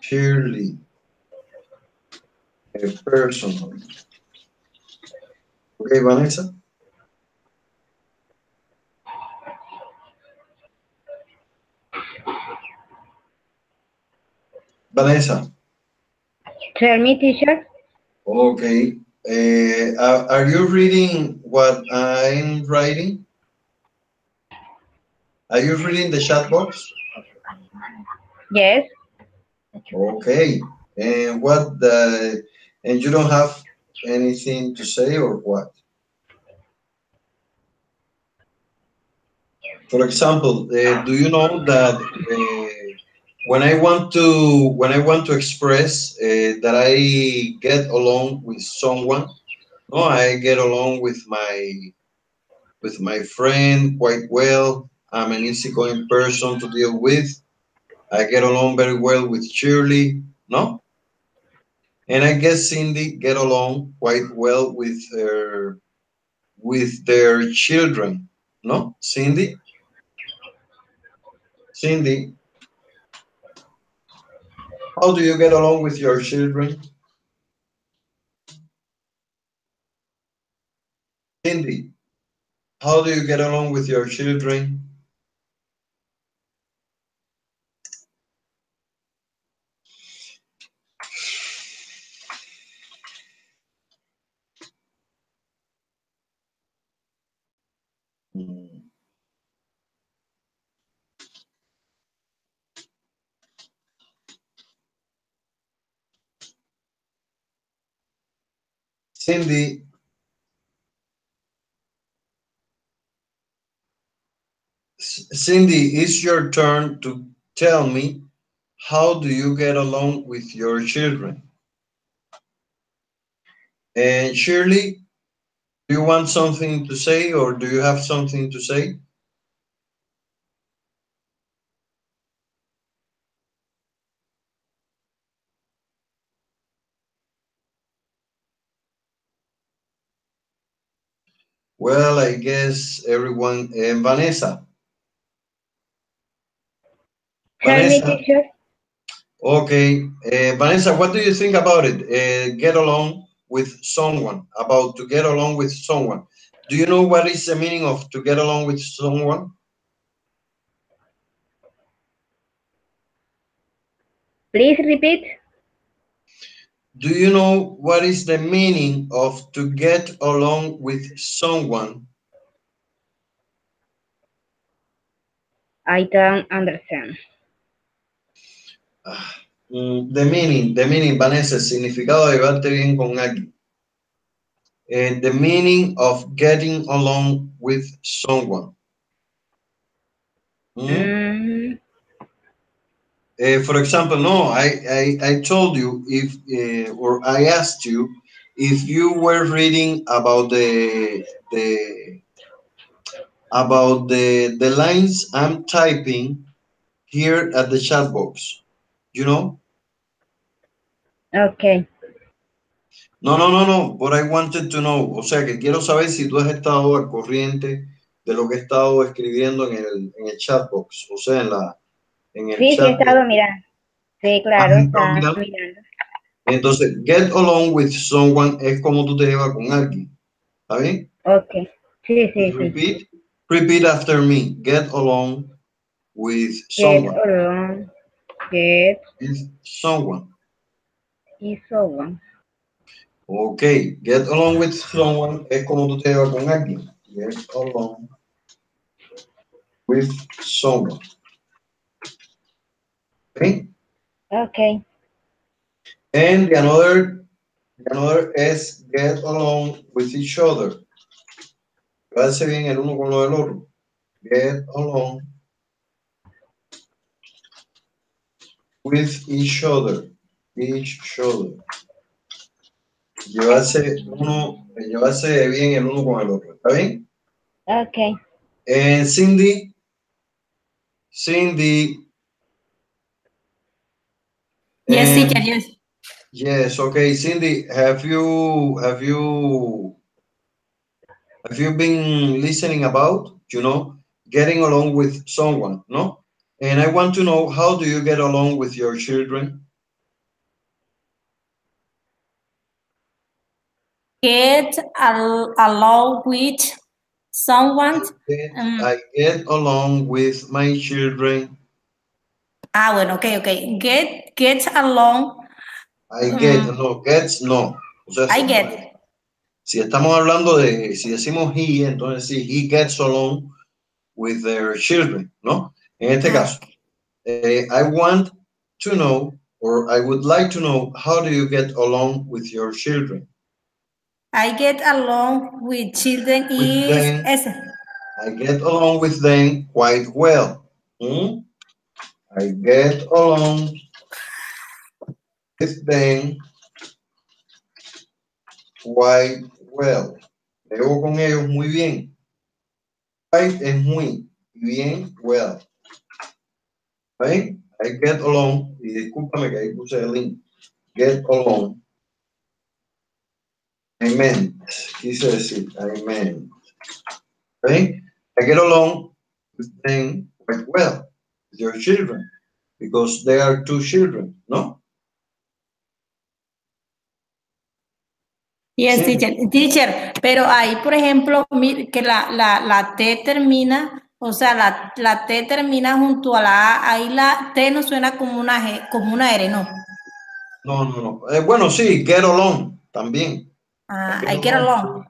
Shirley personally. Okay, Vanessa? Vanessa, Tell me, teacher. okay. Are you reading what I'm writing? Are you reading the chat box? Yes. Okay. And what the, and you don't have anything to say or what? For example, do you know that when I want to express that I get along with someone, no, I get along with my friend quite well. I'm an easygoing person to deal with. I get along very well with Shirley, no? And I guess Cindy get along quite well with their children, no? Cindy, how do you get along with your children? Cindy, how do you get along with your children? Hmm. Cindy, Cindy, it's your turn to tell me how do you get along with your children? And Shirley, do you want something to say or do you have something to say? Well, I guess everyone, Vanessa. Tell me, Vanessa, teacher. okay. Vanessa, what do you think about it? Get along with someone, about to get along with someone. Do you know what is the meaning of to get along with someone? Please repeat. Do you know what is the meaning of to get along with someone? I don't understand. Ah, the meaning, Vanessa, el significado de llevarte bien con alguien. The meaning of getting along with someone. Mm? Mm, For example, no, I told you if, or I asked you if you were reading about the lines I'm typing here at the chat box. You know? okay. No. What I wanted to know, o sea, que quiero saber si tú has estado al corriente de lo que he estado escribiendo en el chat box, o sea, en el Sí, sí he chat estado mirando. Sí, ¿Has claro, estado estaba mirando? mirando. Entonces, get along with someone es como tú te llevas con alguien. ¿Está bien? Okay. Sí, sí, sí. Repeat after me. Get along with Get someone. along. Get With someone. y so on. Ok. Get along with someone es como tú te llevas con alguien. Get along with someone. Okay? Okay. And the another is get along with each other. Llevarse bien el uno con lo del otro. Get along with each other. Each other. Llevarse bien el uno con el otro. ¿Está bien? Okay. And Cindy. Yes, And teacher, yes. yes, okay, Cindy, have you been listening about, getting along with someone, no? And I want to know, how do you get along with your children? Get along with someone. I get along with my children. Bueno, okay. Get along. I get, no, gets, no. O sea, I get. Si estamos hablando si decimos he, entonces sí, he gets along with their children, ¿no? En este caso, I want to know, or I would like to know, how do you get along with your children? I get along with children I get along with them quite well. I get along with them quite well. Llevo con ellos muy bien. Quite es muy, bien, well. ¿Ven? I get along, y discúlpame que ahí puse el link. Get along. I meant, quise decir, I meant. ¿Ven? I get along with them quite well, with your children, because they are two children, ¿no? Yes, teacher, pero ahí, por ejemplo, que la T termina, o sea, la T termina junto a la A, ahí la T no suena como una G, como una R, ¿no? No. Bueno, sí, get along, también. I get along.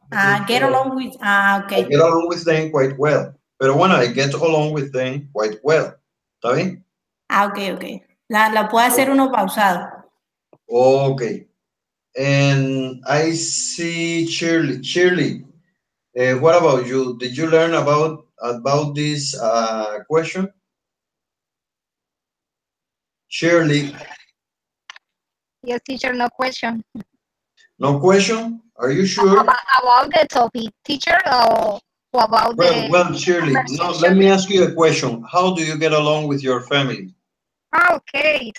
Get along with, okay. I get along with them quite well. Pero bueno, I get along with them quite well. ¿Está bien? Okay. La puede hacer uno pausado. Okay. And I see Shirley. Shirley, what about you? Did you learn about this question? Shirley. Yes, teacher, no question. No question? Are you sure? About the topic, teacher, or about well, Shirley, no, let me ask you a question. How do you get along with your family? Okay.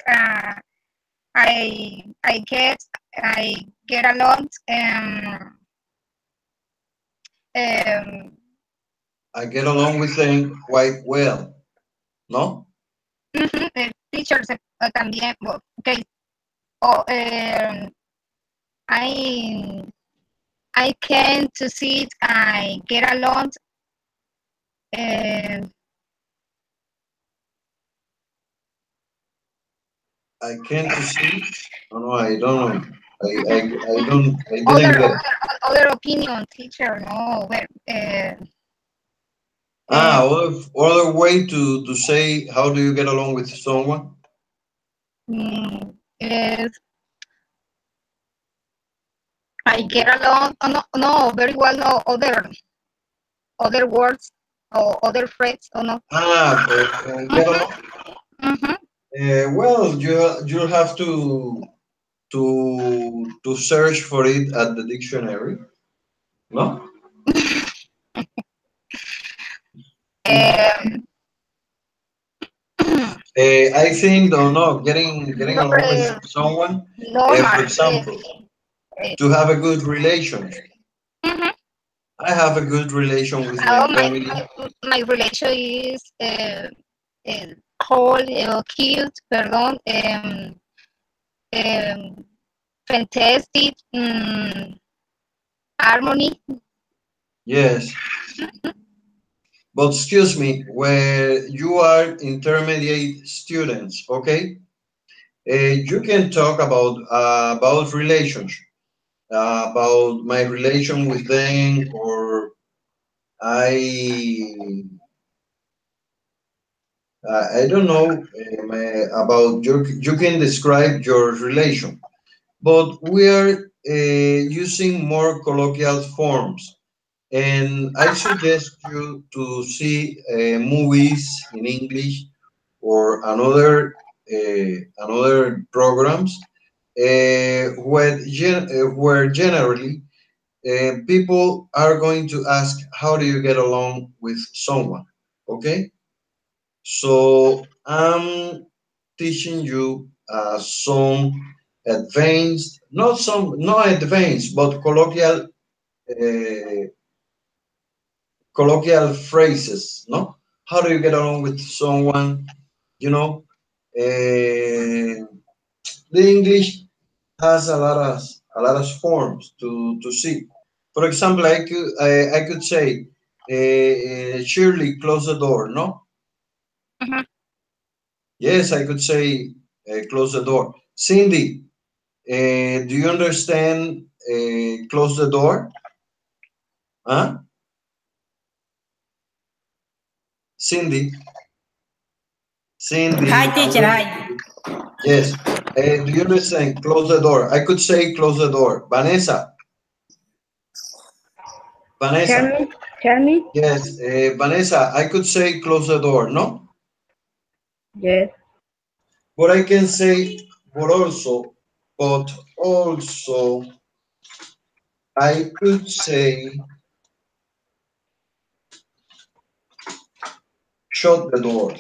I get along. I get along with them quite well. ¿No? Teachers también. Okay. I can to see. I get along. I can't see. No, I don't know. I didn't get. Other opinion, teacher. No. Other way to say, how do you get along with someone? Is I get along. No, very well. No other words or other phrases. Or no. Get along. Well, you have to search for it at the dictionary. No. I think, getting along with someone, for example, to have a good relation. I have a good relation with my family. My relation is whole, cute, perdón, fantastic, harmony. Yes. But excuse me, where you are intermediate students, okay? You can talk about relations, about my relation with them, or I I don't know about your, you can describe your relation, but we are using more colloquial forms. And I suggest you to see movies in English or another programs where generally people are going to ask, how do you get along with someone? Okay, so I'm teaching you some advanced, not advanced, but uh, colloquial phrases. No, how do you get along with someone? You know, the English has a lot of forms to see. For example, I could say, Shirley, close the door. No, Mhm. yes, I could say, close the door. Cindy, do you understand? Close the door. Huh? Cindy, Hi, Cindy. I'm teacher. waiting for Hi. you. Yes. Do you understand? Close the door. I could say close the door. Vanessa, Tell Vanessa. me, tell me. Yes, Vanessa, I could say close the door, no? Yes. But I can say, but also, I could say shut the door.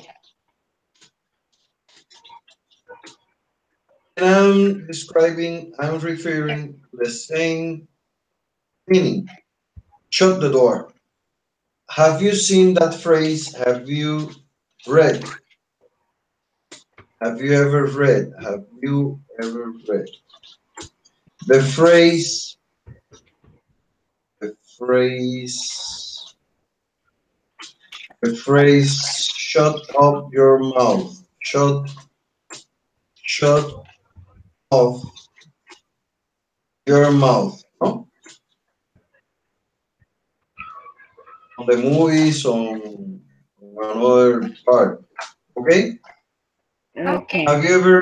And I'm referring to the same meaning. Shut the door. Have you seen that phrase? Have you read? Have you ever read? Have you ever read? The phrase, the phrase, the phrase, shut up your mouth. Shut off your mouth. No? On the movies, on another part. Okay? Okay. Have you ever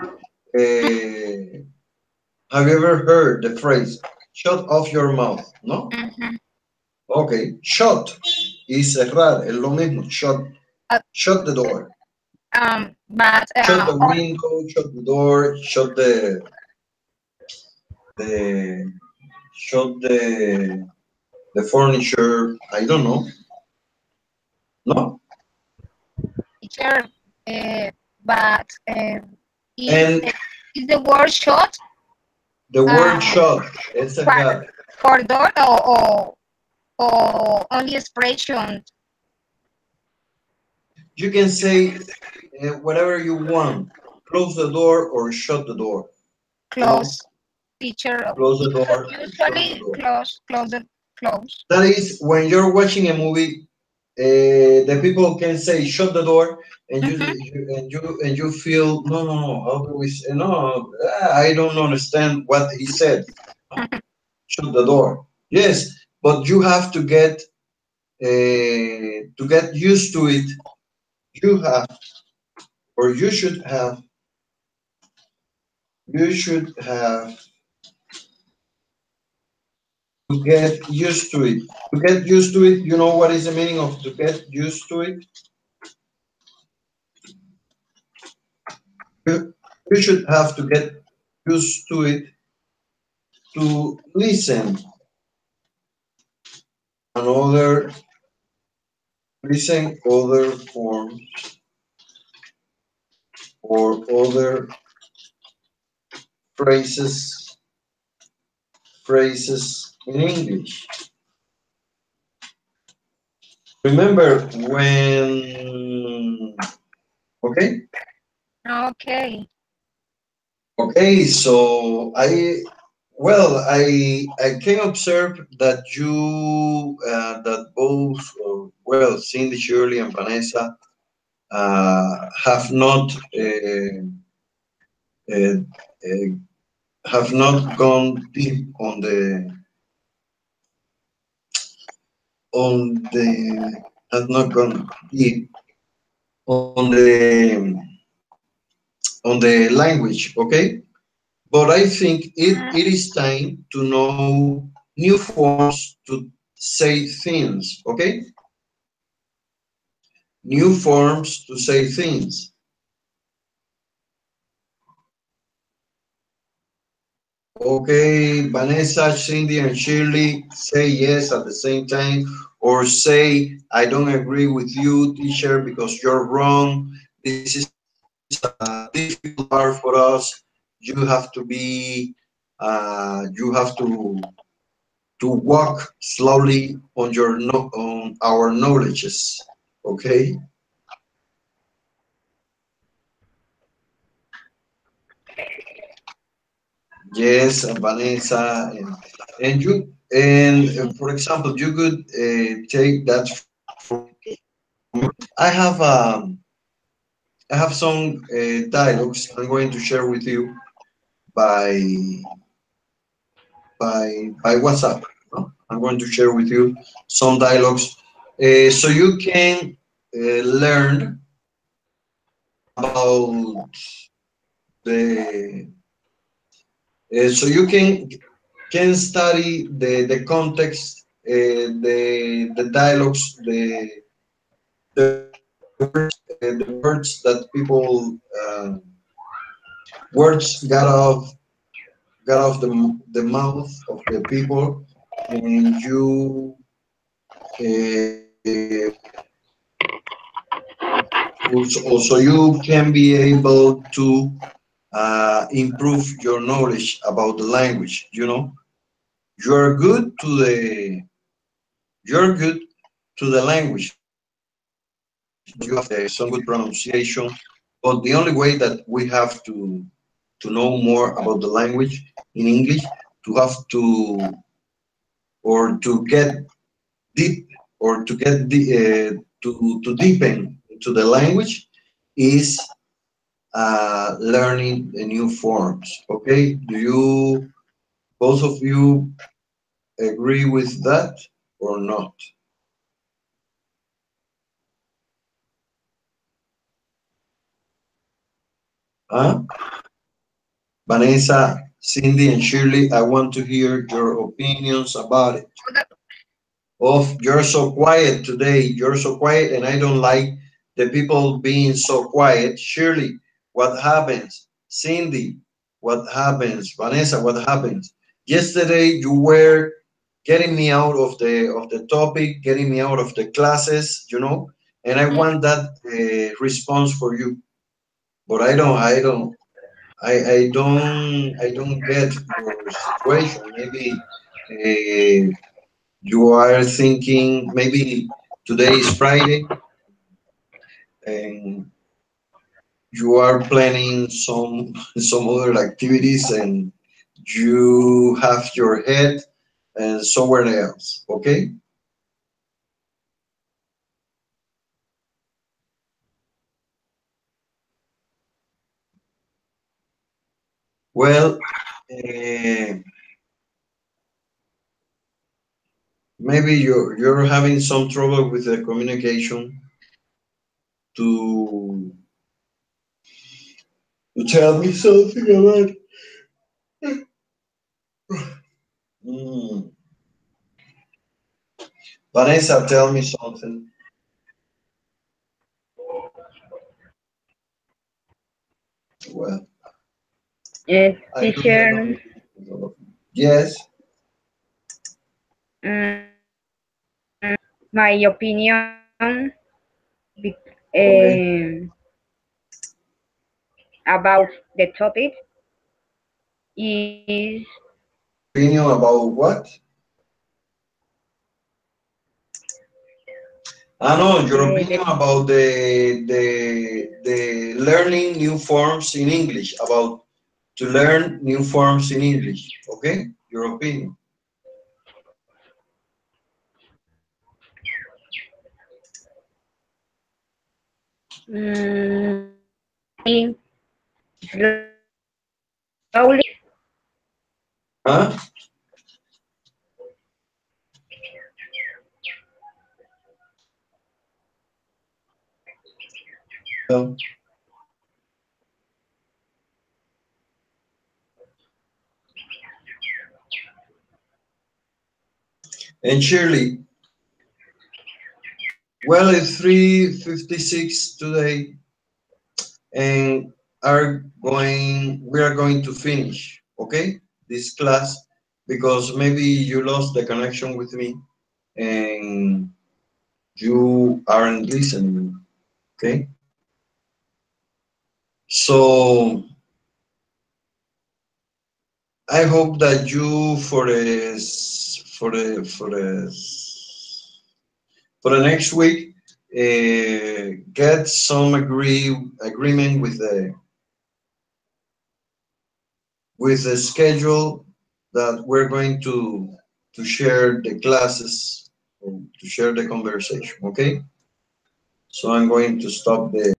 uh, have you ever heard the phrase shut off your mouth? No? Mhm. Okay. Shut is cerrar, es lo mismo. Uh, Shut the door. but Shut the window, shut the door, the shut the furniture. I don't know. No? teacher, but is And is the word shut the word uh, shut es for, cerrar. for door or only expression You can say whatever you want. Close the door or shut the door. You know, close? Teacher, close the door or shut the usually door. close. That is when you're watching a movie, the people can say shut the door, and Mhm. you feel no. How do we say no? I don't understand what he said. Shut the door. Yes, but you have to get used to it. You have, or you should have to get used to it. To get used to it, you know what is the meaning of to get used to it? You should have to get used to it to listen another listen other forms or other phrases in English. Remember when okay? Okay. Okay, so I can observe that that both, well, Cindy, Shirley, and Vanessa have not uh, uh, have not gone deep on the have not gone deep on the language, okay? But I think it is time to know new forms to say things, okay? New forms to say things. Okay, Vanessa, Cindy, and Shirley say yes at the same time, or say, I don't agree with you, teacher, because you're wrong. This is a difficult part for us. You have to be, you have to walk slowly on your on our knowledges. Okay. Yes, Vanessa, and you, and for example, you could take that from. I have I have some dialogues I'm going to share with you by by WhatsApp. No? I'm going to share with you some dialogues so you can learn about the so you can study the context, the dialogues, the words that people words got off the mouth of the people, and you also you can be able to improve your knowledge about the language. You know, you're good to the you're good to the language. You have some good pronunciation, but the only way that we have to know more about the language in English, to have to or to get deep or to get to deepen into the language is learning the new forms. Okay, do you both of you agree with that or not? Huh? Vanessa, Cindy, and Shirley, I want to hear your opinions about it. Of you're so quiet today, you're so quiet, and I don't like the people being so quiet. Shirley, what happens? Cindy, what happens? Vanessa, what happens? Yesterday you were getting me out of the topic, getting me out of the classes, you know, and I want that response for you. But I don't get your situation. Maybe you are thinking maybe today is Friday and you are planning some other activities and you have your head somewhere else. Okay. Well, maybe you're having some trouble with the communication to tell me something about. Mm. Vanessa, tell me something. Well, I don't have a Teacher, meeting with all of you. Yes. mm, my opinion be- Okay. um, about the topic is Opinion about what? I know your opinion the about the learning new forms in English, about to learn new forms in English. Okay, your opinion. mm, slowly. Huh? Well, and Shirley, well, it's 3:56 today, and we are going to finish, okay, this class, because maybe you lost the connection with me and you aren't listening, okay? So I hope that you for the next week get some agreement with the schedule that we're going to share the classes, or to share the conversation, okay? So I'm going to stop the